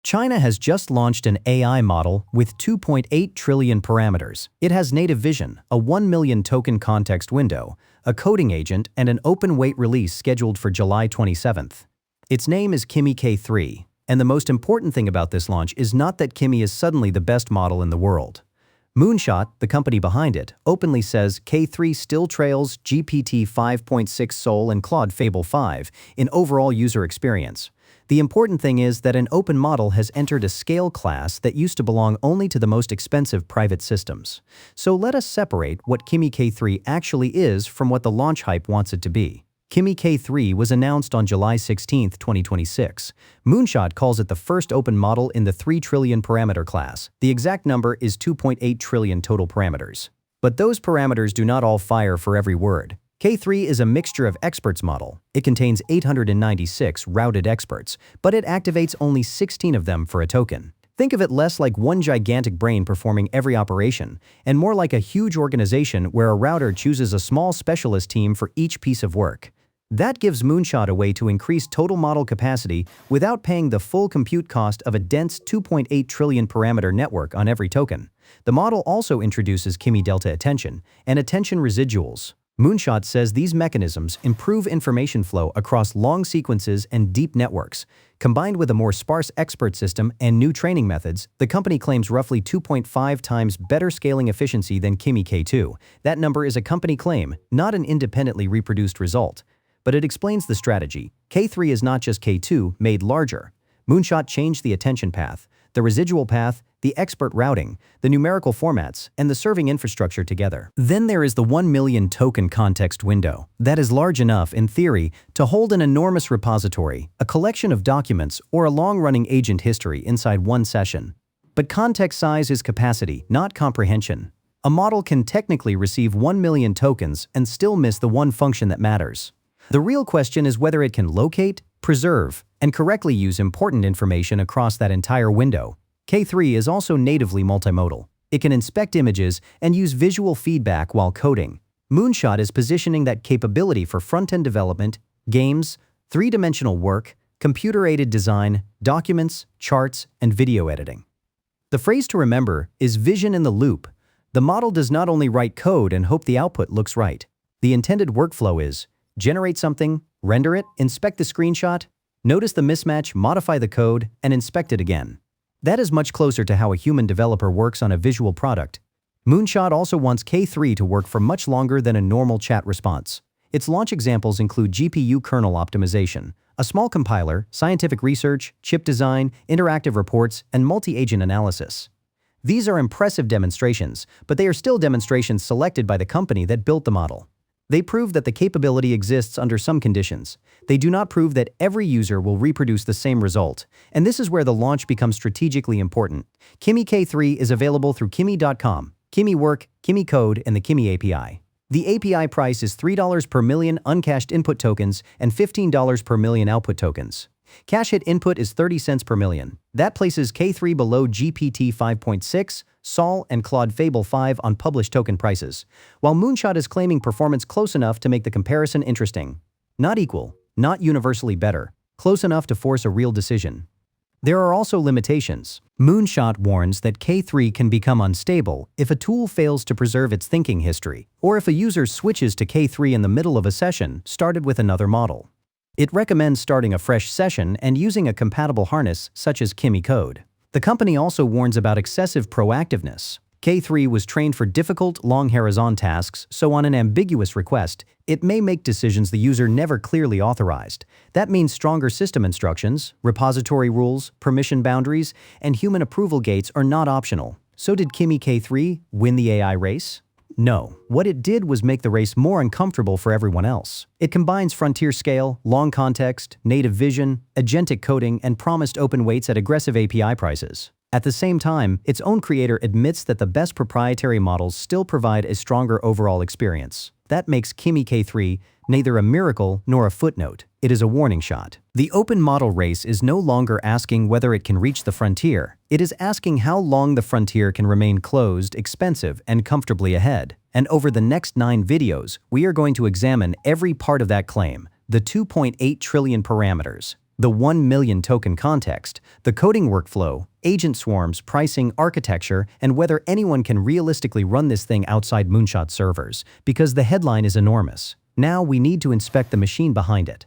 China has just launched an AI model with 2.8 trillion parameters. It has native vision, a 1 million token context window, a coding agent, and an open-weight release scheduled for July 27th. Its name is Kimi K3, and the most important thing about this launch is not that Kimi is suddenly the best model in the world. Moonshot, the company behind it, openly says K3 still trails GPT 5.6 Sol and Claude Fable 5 in overall user experience. The important thing is that an open model has entered a scale class that used to belong only to the most expensive private systems. So let us separate what Kimi K3 actually is from what the launch hype wants it to be. Kimi K3 was announced on July 16, 2026. Moonshot calls it the first open model in the 3 trillion parameter class. The exact number is 2.8 trillion total parameters. But those parameters do not all fire for every word. K3 is a mixture of experts model. It contains 896 routed experts, but it activates only 16 of them for a token. Think of it less like one gigantic brain performing every operation, and more like a huge organization where a router chooses a small specialist team for each piece of work. That gives Moonshot a way to increase total model capacity without paying the full compute cost of a dense 2.8 trillion parameter network on every token. The model also introduces Kimi Delta Attention and Attention Residuals. Moonshot says these mechanisms improve information flow across long sequences and deep networks. Combined with a more sparse expert system and new training methods, the company claims roughly 2.5 times better scaling efficiency than Kimi K2. That number is a company claim, not an independently reproduced result. But it explains the strategy. K3 is not just K2 made larger. Moonshot changed the attention path, the residual path, the expert routing, the numerical formats, and the serving infrastructure together. Then there is the 1 million token context window. That is large enough, in theory, to hold an enormous repository, a collection of documents, or a long-running agent history inside one session. But context size is capacity, not comprehension. A model can technically receive 1 million tokens and still miss the one function that matters. The real question is whether it can locate, preserve, and correctly use important information across that entire window. K3 is also natively multimodal. It can inspect images and use visual feedback while coding. Moonshot is positioning that capability for front-end development, games, three-dimensional work, computer-aided design, documents, charts, and video editing. The phrase to remember is vision in the loop. The model does not only write code and hope the output looks right. The intended workflow is generate something, render it, inspect the screenshot, notice the mismatch, modify the code, and inspect it again. That is much closer to how a human developer works on a visual product. Moonshot also wants K3 to work for much longer than a normal chat response. Its launch examples include GPU kernel optimization, a small compiler, scientific research, chip design, interactive reports, and multi-agent analysis. These are impressive demonstrations, but they are still demonstrations selected by the company that built the model. They prove that the capability exists under some conditions. They do not prove that every user will reproduce the same result, and this is where the launch becomes strategically important. Kimi K3 is available through Kimi.com, Kimi Work, Kimi Code, and the Kimi API. The API price is $3 per million uncached input tokens and $15 per million output tokens. Cash hit input is 30 cents per million. That places K3 below GPT 5.6, Sol, and Claude Fable 5 on published token prices, while Moonshot is claiming performance close enough to make the comparison interesting. Not equal, not universally better, close enough to force a real decision. There are also limitations. Moonshot warns that K3 can become unstable if a tool fails to preserve its thinking history, or if a user switches to K3 in the middle of a session started with another model. It recommends starting a fresh session and using a compatible harness such as Kimi Code. The company also warns about excessive proactiveness. K3 was trained for difficult, long horizon tasks, so on an ambiguous request, it may make decisions the user never clearly authorized. That means stronger system instructions, repository rules, permission boundaries, and human approval gates are not optional. So did Kimi K3 win the AI race? No. What it did was make the race more uncomfortable for everyone else. It combines frontier scale, long context, native vision, agentic coding, and promised open weights at aggressive API prices. At the same time, its own creator admits that the best proprietary models still provide a stronger overall experience. That makes Kimi K3 neither a miracle nor a footnote. It is a warning shot. The open model race is no longer asking whether it can reach the frontier. It is asking how long the frontier can remain closed, expensive, and comfortably ahead. And over the next 9 videos, we are going to examine every part of that claim, the 2.8 trillion parameters. The 1 million token context, the coding workflow, agent swarms, pricing, architecture, and whether anyone can realistically run this thing outside Moonshot servers, because the headline is enormous. Now we need to inspect the machine behind it.